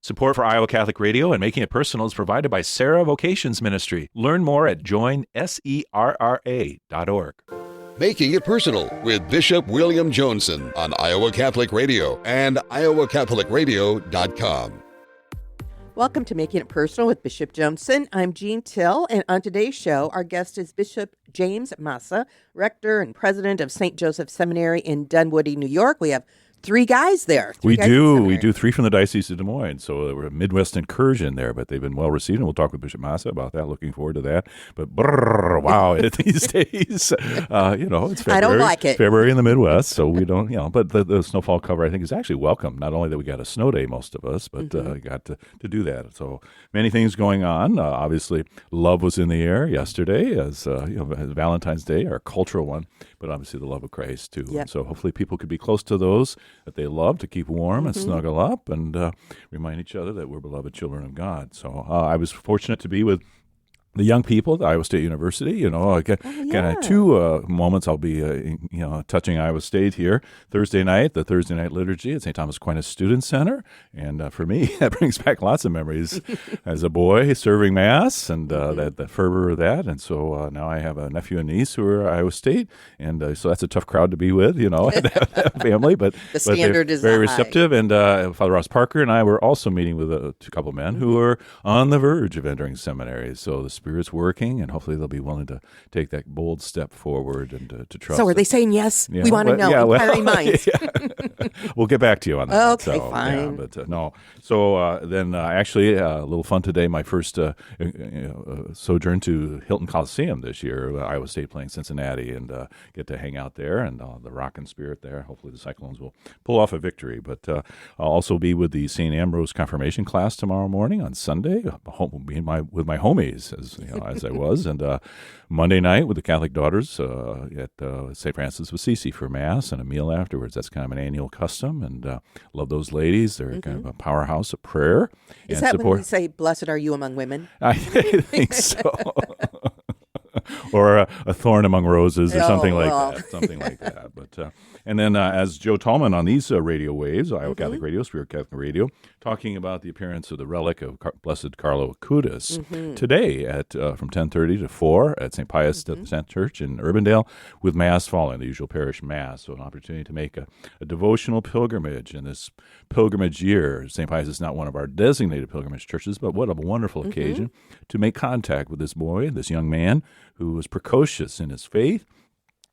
Support for Iowa Catholic Radio and Making It Personal is provided by Sarah Vocations Ministry. Learn more at joinserra.org. Making It Personal with Bishop William Joensen on Iowa Catholic Radio and iowacatholicradio.com. Welcome to Making It Personal with Bishop Joensen. I'm Jean Till, and on today's show, our guest is Bishop James Massa, rector and president of St. Joseph Seminary in Dunwoody, New York. We have three guys there. We do. Three from the Diocese of Des Moines. So we're a Midwest incursion there, but they've been well received, and we'll talk with Bishop Massa about that. Looking forward to that. But wow, these days, it's February. I don't like it. February in the Midwest, so we don't, but the snowfall cover, I think, is actually welcome. Not only that we got a snow day, most of us, but got to do that. So many things going on. Obviously, love was in the air yesterday as Valentine's Day, our cultural one, but obviously the love of Christ, too. Yep. And so hopefully people could be close to those that they love, to keep warm and snuggle up and remind each other that we're beloved children of God. So I was fortunate to be with the young people at Iowa State University. Two moments I'll be, touching Iowa State here. Thursday night, the Thursday night liturgy at St. Thomas Aquinas Student Center. And for me, that brings back lots of memories as a boy serving Mass and the fervor of that. And so now I have a nephew and niece who are at Iowa State. And so that's a tough crowd to be with, that family. But the standard is very receptive. And Father Ross Parker and I were also meeting with a couple of men who are on the verge of entering seminary. So the Spirit's working, and hopefully they'll be willing to take that bold step forward and to trust. So are they saying yes? Yeah, we want to know. Inquiring minds. We'll get back to you on that. Okay, fine. No. So then actually a little fun today. My first sojourn to Hilton Coliseum this year. Iowa State playing Cincinnati, and get to hang out there and the rockin' spirit there. Hopefully the Cyclones will pull off a victory. But I'll also be with the St. Ambrose confirmation class tomorrow morning on Sunday. Being with my homies as I was, and Monday night with the Catholic daughters at St. Francis of Assisi for Mass and a meal afterwards. That's kind of an annual custom, and love those ladies. They're kind of a powerhouse of prayer. Is that when we say, "Blessed are you among women"? I think so. Or a thorn among roses, or something like that. But and then as Joe Tallman on these radio waves, Iowa Catholic Radio, Spirit Catholic Radio, talking about the appearance of the relic of Blessed Carlo Acutis today at from 10:30 to 4 at St. Pius X Church in Urbandale, with Mass following the usual parish Mass. So an opportunity to make a devotional pilgrimage in this pilgrimage year. St. Pius is not one of our designated pilgrimage churches, but what a wonderful occasion to make contact with this boy, this young man who was precocious in his faith,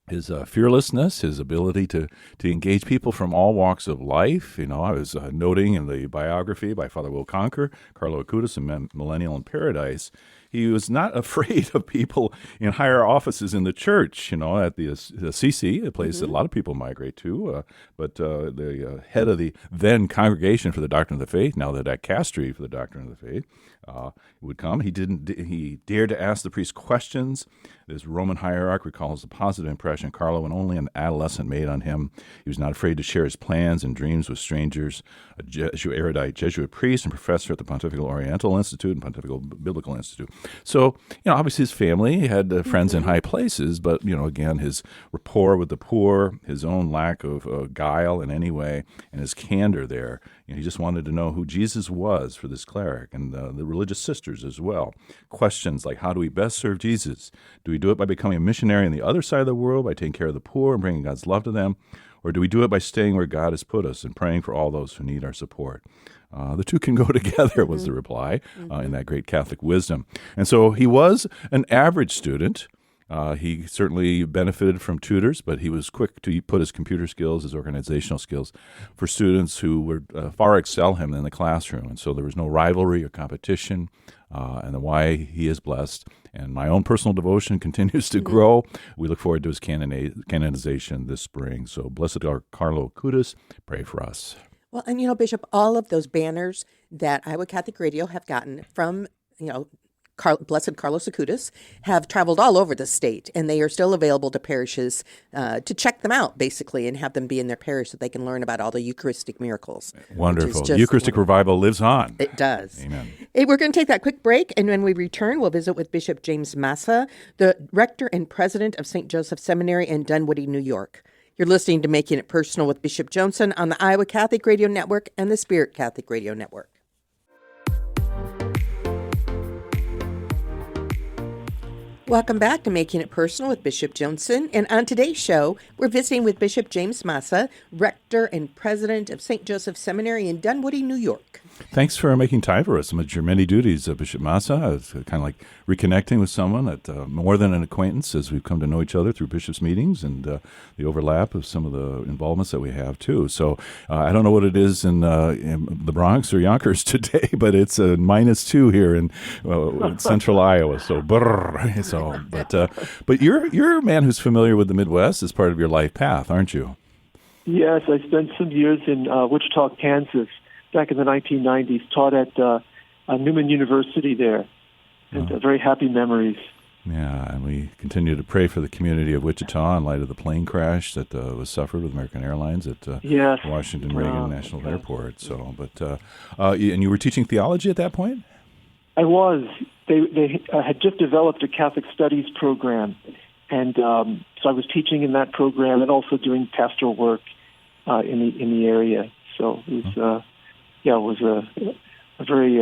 his fearlessness, his ability to engage people from all walks of life. I was noting in the biography by Father Will Conquer, Carlo Acutis in Millennial in Paradise, he was not afraid of people in higher offices in the church, at the Assisi, a place that a lot of people migrate to. But the head of the then Congregation for the Doctrine of the Faith, now the dicastery for the Doctrine of the Faith, would come. He dared to ask the priest questions. This Roman hierarch recalls the positive impression Carlo, when only an adolescent, made on him. He was not afraid to share his plans and dreams with strangers. Erudite Jesuit priest and professor at the Pontifical Oriental Institute and Pontifical Biblical Institute. So, obviously his family had friends in high places, but, again, his rapport with the poor, his own lack of guile in any way, and his candor there. He just wanted to know who Jesus was for this cleric, and the religious sisters as well. Questions like, how do we best serve Jesus? Do we do it by becoming a missionary on the other side of the world, by taking care of the poor and bringing God's love to them? Or do we do it by staying where God has put us and praying for all those who need our support? The two can go together, was the reply in that great Catholic wisdom. And so he was an average student. He certainly benefited from tutors, but he was quick to put his computer skills, his organizational skills, for students who would far excel him in the classroom. And so there was no rivalry or competition, and why he is blessed. And my own personal devotion continues to grow. We look forward to his canonization this spring. So blessed are Carlo Acutis, pray for us. Well, and Bishop, all of those banners that Iowa Catholic Radio have gotten from, Blessed Carlos Acutis have traveled all over the state, and they are still available to parishes to check them out, basically, and have them be in their parish so they can learn about all the Eucharistic miracles. Wonderful. Eucharistic revival lives on. It does. Amen. Hey, we're going to take that quick break, and when we return, we'll visit with Bishop James Massa, the rector and president of St. Joseph Seminary in Dunwoody, New York. You're listening to Making It Personal with Bishop Joensen on the Iowa Catholic Radio Network and the Spirit Catholic Radio Network. Welcome back to Making It Personal with Bishop Joensen. And on today's show, we're visiting with Bishop James Massa, rector and president of St. Joseph Seminary in Dunwoody, New York. Thanks for making time for us amidst your many duties, Bishop Massa. It's kind of like reconnecting with someone that more than an acquaintance as we've come to know each other through bishops' meetings and the overlap of some of the involvements that we have, too. So I don't know what it is in the Bronx or Yonkers today, but it's a -2 here in central Iowa. So, but you're a man who's familiar with the Midwest as part of your life path, aren't you? Yes, I spent some years in Wichita, Kansas, back in the 1990s, taught at Newman University there, and very happy memories. Yeah, and we continue to pray for the community of Wichita in light of the plane crash that was suffered with American Airlines at Washington Reagan National Airport. So, and you were teaching theology at that point? I was. They had just developed a Catholic Studies program, and so I was teaching in that program and also doing pastoral work in the area. So it was a very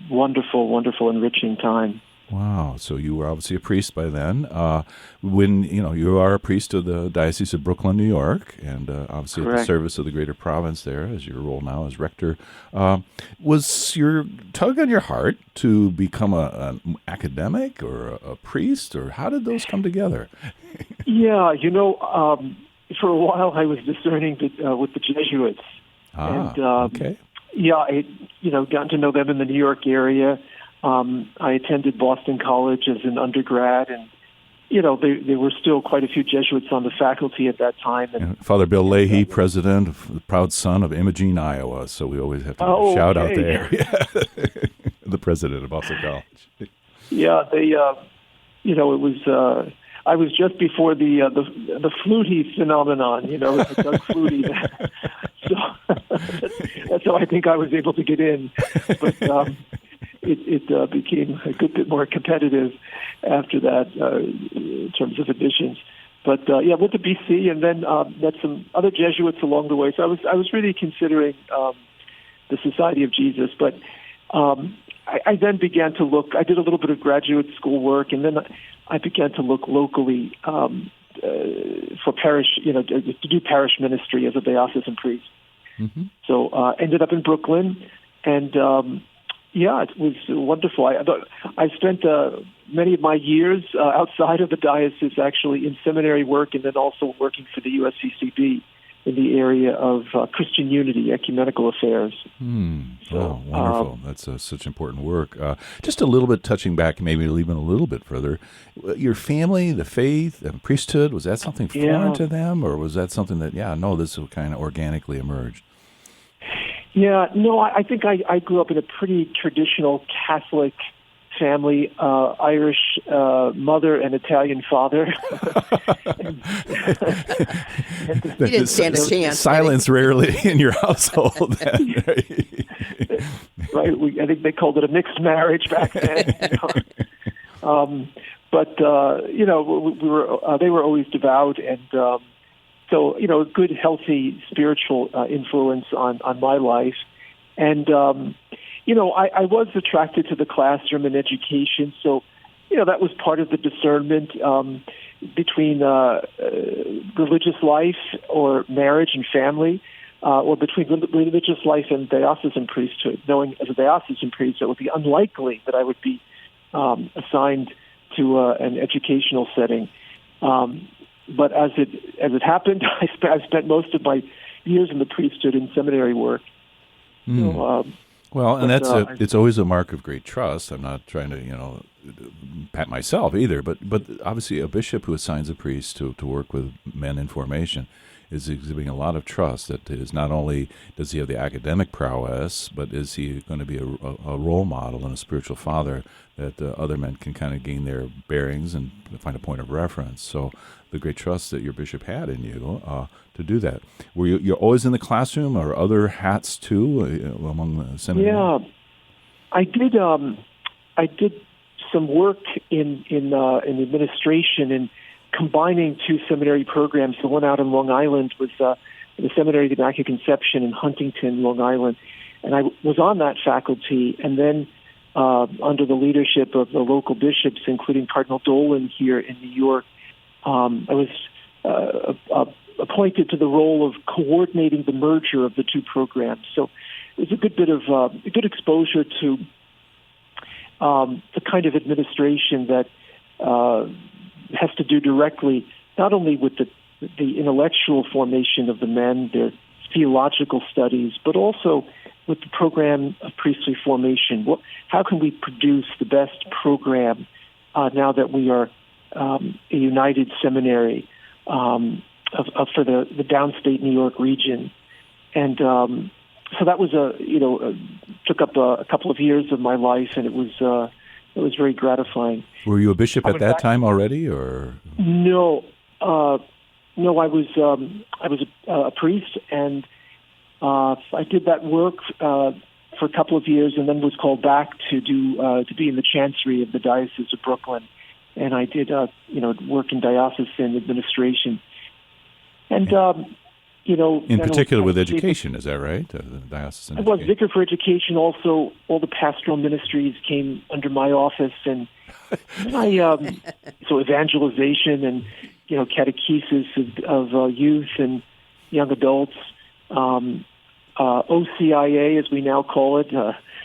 wonderful, enriching time. Wow. So you were obviously a priest by then. When, you are a priest of the Diocese of Brooklyn, New York, and obviously Correct. At the service of the greater province there, as your role now as rector. Was your tug on your heart to become an academic or a priest, or how did those come together? Yeah, for a while I was discerning with the Jesuits. Okay. Yeah, I gotten to know them in the New York area. I attended Boston College as an undergrad, and there were still quite a few Jesuits on the faculty at that time. And Father Bill Leahy, president, the proud son of Imogene, Iowa. So we always have to shout out there. Yeah. The president of Boston College. Yeah, it was. I was just before the Flutie phenomenon, Doug Flutie. So that's how I think I was able to get in. But it became a good bit more competitive after that in terms of admissions. But went to BC and then met some other Jesuits along the way. So I was really considering the Society of Jesus. But I then began to look. I did a little bit of graduate school work, and then I began to look locally for parish, to do parish ministry as a diocesan priest. Mm-hmm. So ended up in Brooklyn, and it was wonderful. I spent many of my years outside of the diocese, actually in seminary work, and then also working for the USCCB in the area of Christian unity, ecumenical affairs. So, wonderful. That's such important work. Just a little bit touching back, maybe even a little bit further. Your family, the faith, and priesthood, was that something foreign to them, or was that something that, this kind of organically emerged? Yeah, no, I think I grew up in a pretty traditional Catholic family, Irish mother and Italian father. You didn't stand a chance. Silence rarely in your household then, right? Right. I think they called it a mixed marriage back then. But they were always devout, and so a good, healthy spiritual influence on my life. And I was attracted to the classroom and education, so that was part of the discernment between religious life or marriage and family, or between religious life and diocesan priesthood. Knowing as a diocesan priest, it would be unlikely that I would be assigned to an educational setting. But as it happened, I spent most of my years in the priesthood in seminary work. So, it's always a mark of great trust. I'm not trying to, pat myself either, but obviously a bishop who assigns a priest to work with men in formation is exhibiting a lot of trust. That is, not only does he have the academic prowess, but is he going to be a role model and a spiritual father that other men can kind of gain their bearings and find a point of reference. So the great trust that your bishop had in you to do that. Were you're always in the classroom, or other hats too among the seminary? Yeah, I did some work in administration and combining two seminary programs. The one out in Long Island was the Seminary of the Immaculate Conception in Huntington, Long Island, and I was on that faculty. And then under the leadership of the local bishops, including Cardinal Dolan here in New York. I was appointed to the role of coordinating the merger of the two programs. So it was a good bit of good exposure to the kind of administration that has to do directly not only with the intellectual formation of the men, their theological studies, but also with the program of priestly formation. How can we produce the best program now that we are a united seminary for the downstate New York region? And so that was took up a couple of years of my life, and it was very gratifying. Were you a bishop at that time already, or no? No, I was a priest, and I did that work for a couple of years, and then was called back to be in the chancery of the Diocese of Brooklyn, and I did work in diocesan administration, and in particular with education, is that right? The diocesan. I was vicar for education. Also, all the pastoral ministries came under my office, and so evangelization and catechesis of youth and young adults, OCIA as we now call it,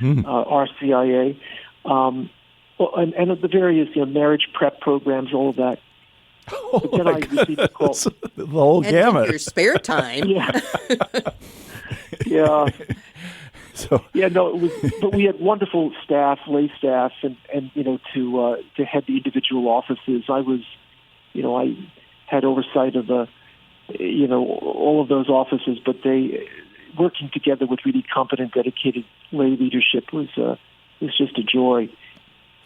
RCIA, and the various marriage prep programs, all of that. But then I received a call. The whole gamut. In your spare time. Yeah. Yeah. It was. But we had wonderful staff, lay staff, and to head the individual offices. I was, I had oversight of all of those offices, but they working together with really competent, dedicated lay leadership was just a joy.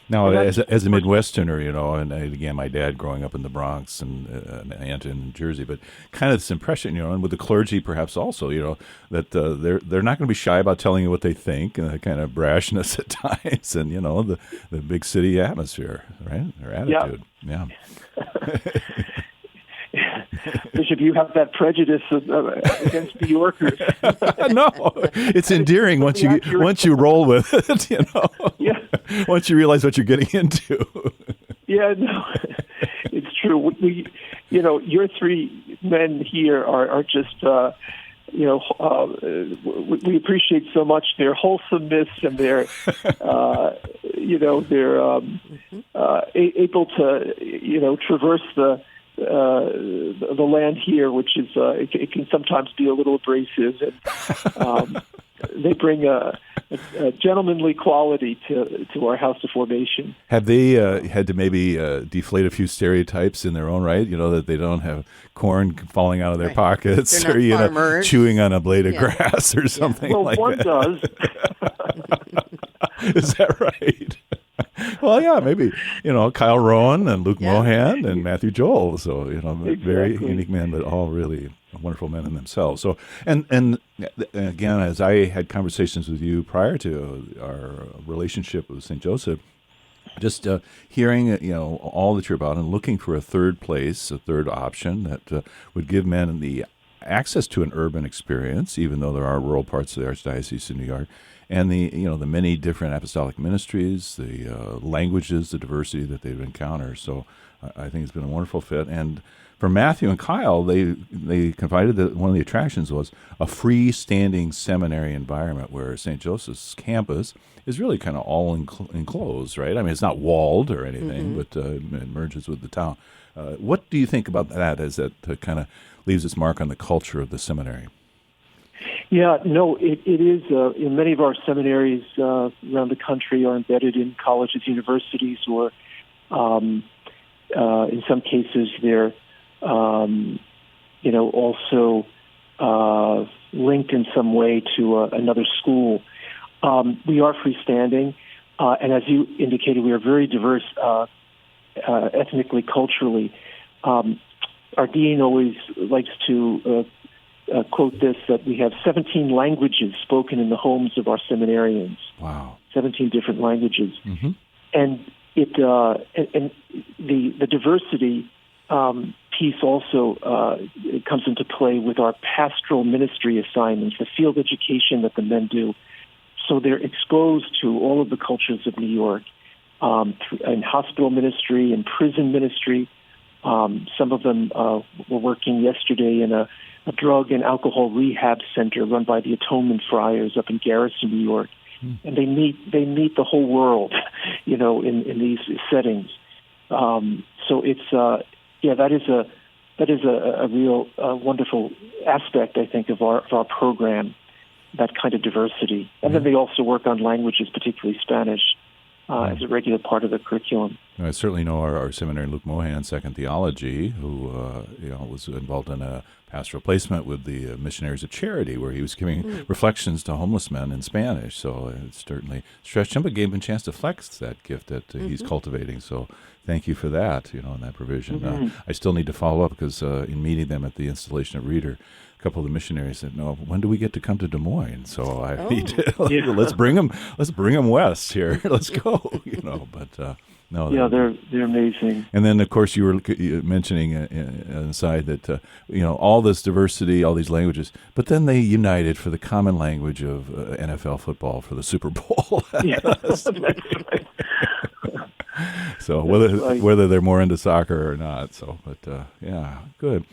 Now, as a Midwesterner, and again, my dad growing up in the Bronx and an aunt in Jersey, but kind of this impression, and with the clergy perhaps also, that they're not going to be shy about telling you what they think, and that kind of brashness at times, and the big city atmosphere, right? Their attitude, yeah. Bishop, you have that prejudice against New Yorkers. No, it's endearing once you roll with it. Yeah. Once you realize what you're getting into. Yeah, no, it's true. We, your three men here are just, we appreciate so much their wholesomeness and their, they're able to, traverse the land here, which is it can sometimes be a little abrasive, and they bring a gentlemanly quality to our house of formation. Have they had to maybe deflate a few stereotypes in their own right? That they don't have corn falling out of their pockets, or chewing on a blade of grass or something like that. Well, one does. Is that right? Well, yeah, maybe, Kyle Rowan and Luke Mohan and Matthew Joel. So, exactly. Very unique men, but all really wonderful men in themselves. So, and again, as I had conversations with you prior to our relationship with St. Joseph, just hearing, all that you're about and looking for a third place, a third option that would give men the access to an urban experience, even though there are rural parts of the Archdiocese of New York, and the many different apostolic ministries, the languages, the diversity that they've encountered. So I think it's been a wonderful fit. And for Matthew and Kyle, they confided that one of the attractions was a freestanding seminary environment where St. Joseph's campus is really kind of all enclosed, right? I mean, it's not walled or anything, but it merges with the town. What do you think about that as that kind of leaves its mark on the culture of the seminary? Yeah, no, it is. Many of our seminaries around the country are embedded in colleges, universities, or in some cases they're, also linked in some way to another school. We are freestanding, and as you indicated, we are very diverse ethnically, culturally. Our dean always likes to quote this, that we have 17 languages spoken in the homes of our seminarians. Wow. 17 different languages. Mm-hmm. And and the diversity piece also it comes into play with our pastoral ministry assignments, the field education that the men do. So they're exposed to all of the cultures of New York, in hospital ministry and prison ministry. Some of them were working yesterday in a drug and alcohol rehab center run by the Atonement Friars up in Garrison, New York. And they meet the whole world, in these settings. So it's that is a real wonderful aspect, I think, of our program, that kind of diversity. And then they also work on languages, particularly Spanish, as a regular part of the curriculum. I certainly know our seminary, Luke Mohan, Second Theology, who was involved in a pastoral placement with the Missionaries of Charity, where he was giving reflections to homeless men in Spanish. So it certainly stretched him, but gave him a chance to flex that gift that he's cultivating. So thank you for that, and that provision. I still need to follow up because in meeting them at the installation of Reader, a couple of the missionaries said, "No, when do we get to come to Des Moines?" So I need to let's bring them west here. Let's go, But no, they're amazing. And then, of course, you were mentioning aside that all this diversity, all these languages, but then they united for the common language of NFL football for the Super Bowl. That's right. So whether they're more into soccer or not, good.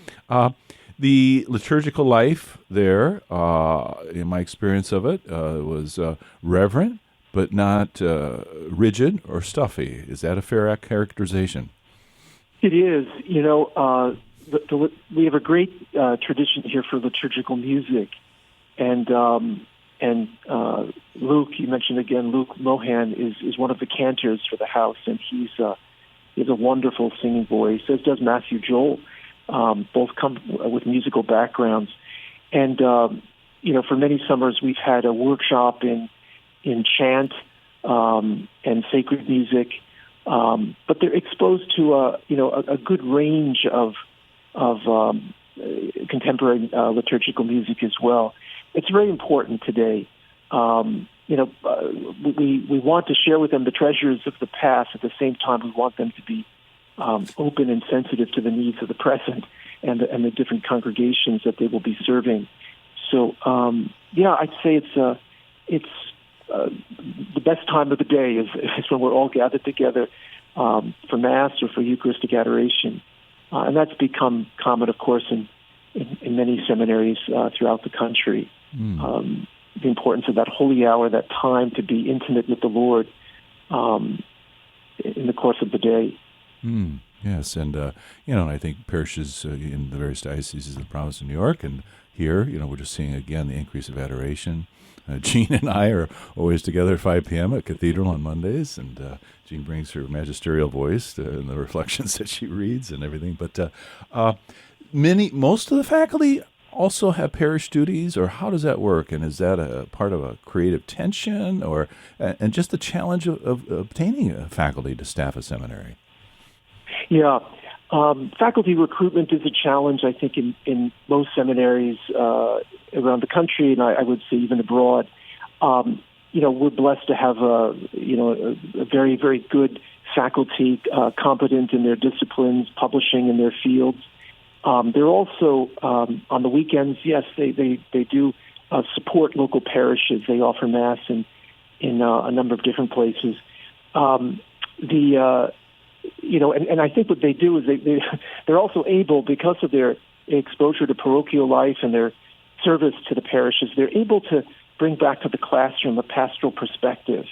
The liturgical life there, in my experience of it, was reverent, but not rigid or stuffy. Is that a fair characterization? It is. We have a great tradition here for liturgical music, and Luke, you mentioned again, Luke Mohan is one of the cantors for the house, and he has a wonderful singing voice, as does Matthew Joel. Both come with musical backgrounds, and for many summers we've had a workshop in chant and sacred music, but they're exposed to a good range of contemporary liturgical music as well. It's very important today. We want to share with them the treasures of the past. At the same time, we want them to be open and sensitive to the needs of the present and the different congregations that they will be serving. So, I'd say it's the best time of the day is when we're all gathered together for Mass or for Eucharistic adoration, and that's become common, of course, in many seminaries throughout the country. The importance of that holy hour, that time to be intimate with the Lord in the course of the day. Yes, and I think parishes in the various dioceses of the province of New York and here, we're just seeing again the increase of adoration. Jean and I are always together at 5 p.m. at Cathedral on Mondays, and Jean brings her magisterial voice in the reflections that she reads and everything. But most of the faculty also have parish duties, or how does that work? And is that a part of a creative tension, or and just the challenge of obtaining a faculty to staff a seminary? Yeah. Faculty recruitment is a challenge, I think, in most seminaries around the country, and I would say even abroad. We're blessed to have a very, very good faculty, competent in their disciplines, publishing in their fields. They're also, on the weekends, yes, they do support local parishes. They offer Mass in a number of different places. And I think what they do is they're also able, because of their exposure to parochial life and their service to the parishes, they're able to bring back to the classroom a pastoral perspective,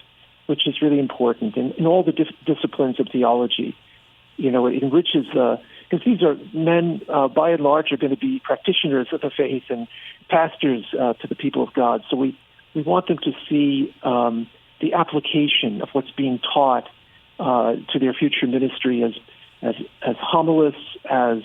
which is really important in all the disciplines of theology. It enriches because these are men, by and large, are going to be practitioners of the faith and pastors to the people of God. So we want them to see the application of what's being taught to their future ministry as homilists, as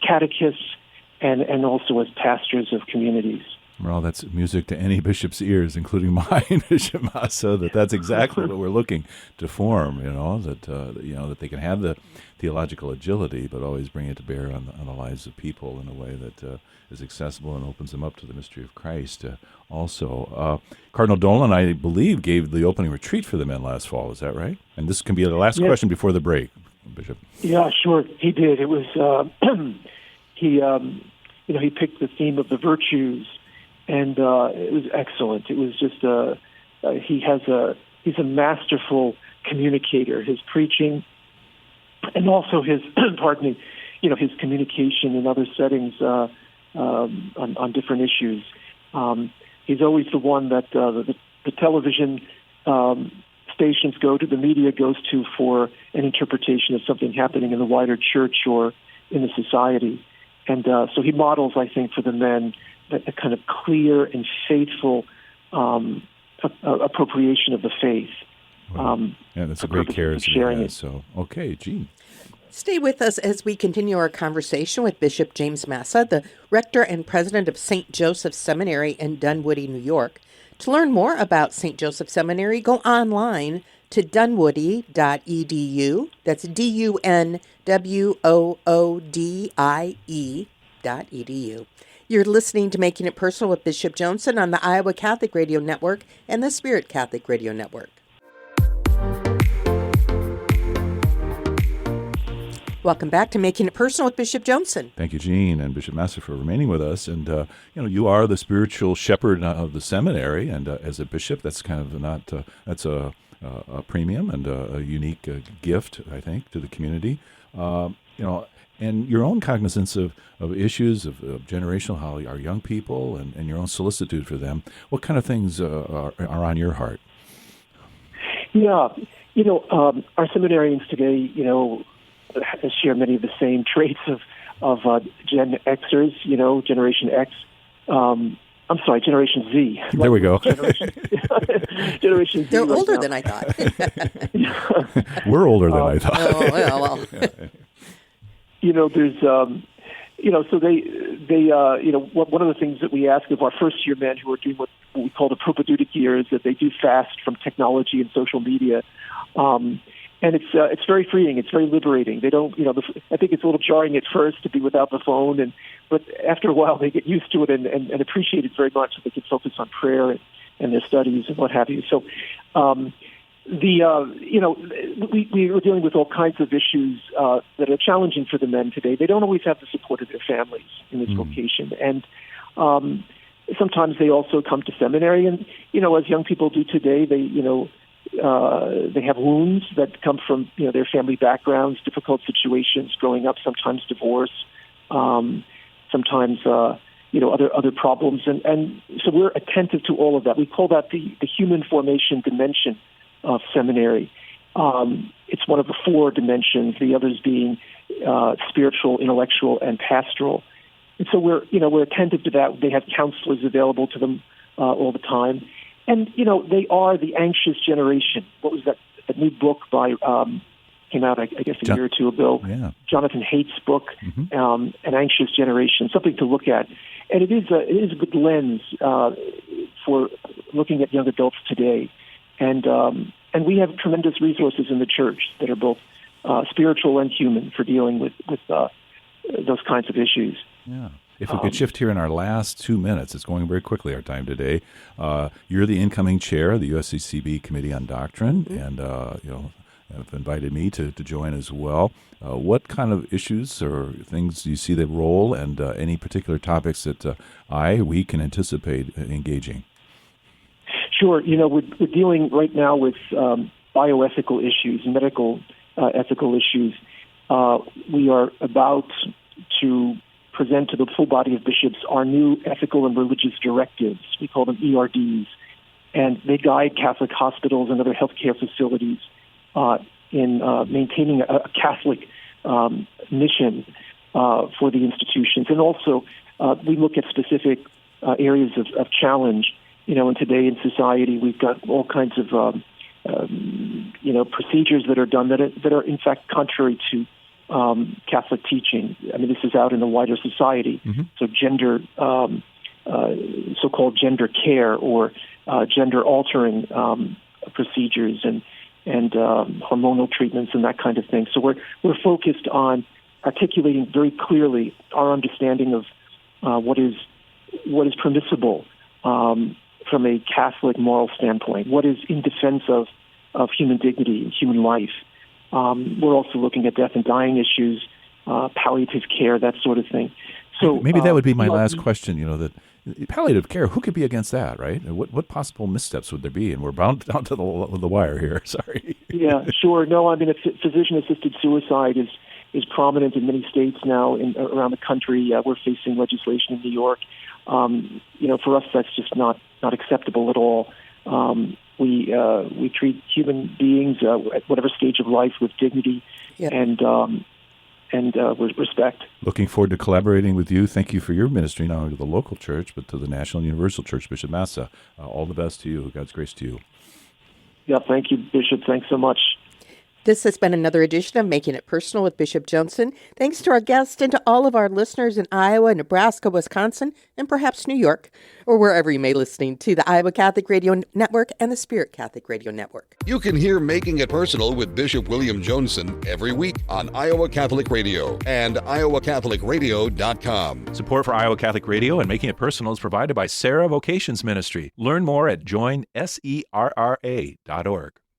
catechists, and also as pastors of communities. Well, that's music to any bishop's ears, including mine, Bishop Massa. That's exactly what we're looking to form. That they can have the theological agility, but always bring it to bear on the lives of people in a way that is accessible and opens them up to the mystery of Christ. Also, Cardinal Dolan, I believe, gave the opening retreat for the men last fall. Is that right? And this can be the last question before the break, Bishop. Yeah, sure. He did. It was he picked the theme of the virtues. And it was excellent. It was just he's a masterful communicator. His preaching, and also his his communication in other settings on different issues. He's always the one that the television stations go to, the media goes to for an interpretation of something happening in the wider church or in the society. And so he models, I think, for the men a kind of clear and faithful appropriation of the faith. Yeah, that's a great charisma. Sharing it. So, okay, Jean. Stay with us as we continue our conversation with Bishop James Massa, the rector and president of St. Joseph Seminary in Dunwoody, New York. To learn more about St. Joseph Seminary, go online to dunwoody.edu. That's DUNWOODIE.edu. You're listening to Making It Personal with Bishop Joensen on the Iowa Catholic Radio Network and the Spirit Catholic Radio Network. Welcome back to Making It Personal with Bishop Joensen. Thank you, Jean, and Bishop Massa for remaining with us. And you are the spiritual shepherd of the seminary, and as a bishop, that's kind of that's a premium and a unique gift, I think, to the community. And your own cognizance of issues of generational, how our young people and your own solicitude for them. What kind of things are on your heart? Yeah, our seminarians today, share many of the same traits of Gen Xers, Generation X. I'm sorry, Generation Z. There we go. Generation Z. They're right older now. than I thought. We're older than I thought. Oh, well. There's, so they, one of the things that we ask of our first year men who are doing what we call the propedeutic year is that they do fast from technology and social media. And it's very freeing. It's very liberating. They don't, I think it's a little jarring at first to be without the phone, but after a while they get used to it and appreciate it very much. So they can focus on prayer and their studies and what have you. So, we are dealing with all kinds of issues that are challenging for the men today. They don't always have the support of their families in this vocation, and sometimes they also come to seminary, and as young people do today, they have wounds that come from their family backgrounds, difficult situations growing up, sometimes divorce, sometimes other problems, and so we're attentive to all of that. We call that the human formation dimension of seminary. It's one of the four dimensions, the others being spiritual, intellectual, and pastoral. And so we're attentive to that. They have counselors available to them all the time. And, they are the anxious generation. What was that new book by, came out, I guess, a year or two ago? Yeah. Jonathan Haidt's book, An Anxious Generation, something to look at. And it is a good lens for looking at young adults today. And we have tremendous resources in the church that are both spiritual and human for dealing with those kinds of issues. Yeah. If we could shift here in our last 2 minutes, it's going very quickly, our time today. You're the incoming chair of the USCCB Committee on Doctrine, and have invited me to join as well. What kind of issues or things do you see the role, and any particular topics that we can anticipate engaging? Sure. We're dealing right now with bioethical issues, medical ethical issues. We are about to present to the full body of bishops our new ethical and religious directives. We call them ERDs, and they guide Catholic hospitals and other healthcare facilities in maintaining a Catholic mission for the institutions. And also, we look at specific areas of challenge. And today in society, we've got all kinds of procedures that are done that are in fact contrary to Catholic teaching. I mean, this is out in the wider society. So gender, so-called gender care or gender-altering procedures and hormonal treatments and that kind of thing. So we're focused on articulating very clearly our understanding of what is permissible from a Catholic moral standpoint, what is in defense of human dignity and human life. We're also looking at death and dying issues, palliative care, that sort of thing. So maybe that would be my last question. That palliative care, who could be against that, right? What possible missteps would there be? And we're bound down to the wire here. Sorry. Yeah, sure. No, I mean, physician-assisted suicide is prominent in many states now around the country. We're facing legislation in New York. For us, that's just not acceptable at all. We treat human beings at whatever stage of life with dignity and with respect. Looking forward to collaborating with you. Thank you for your ministry, not only to the local church, but to the National Universal Church, Bishop Massa. All the best to you. God's grace to you. Yeah, thank you, Bishop. Thanks so much. This has been another edition of Making It Personal with Bishop Joensen. Thanks to our guest and to all of our listeners in Iowa, Nebraska, Wisconsin, and perhaps New York, or wherever you may be listening to the Iowa Catholic Radio Network and the Spirit Catholic Radio Network. You can hear Making It Personal with Bishop William Joensen every week on Iowa Catholic Radio and iowacatholicradio.com. Support for Iowa Catholic Radio and Making It Personal is provided by Sarah Vocations Ministry. Learn more at joinserra.org.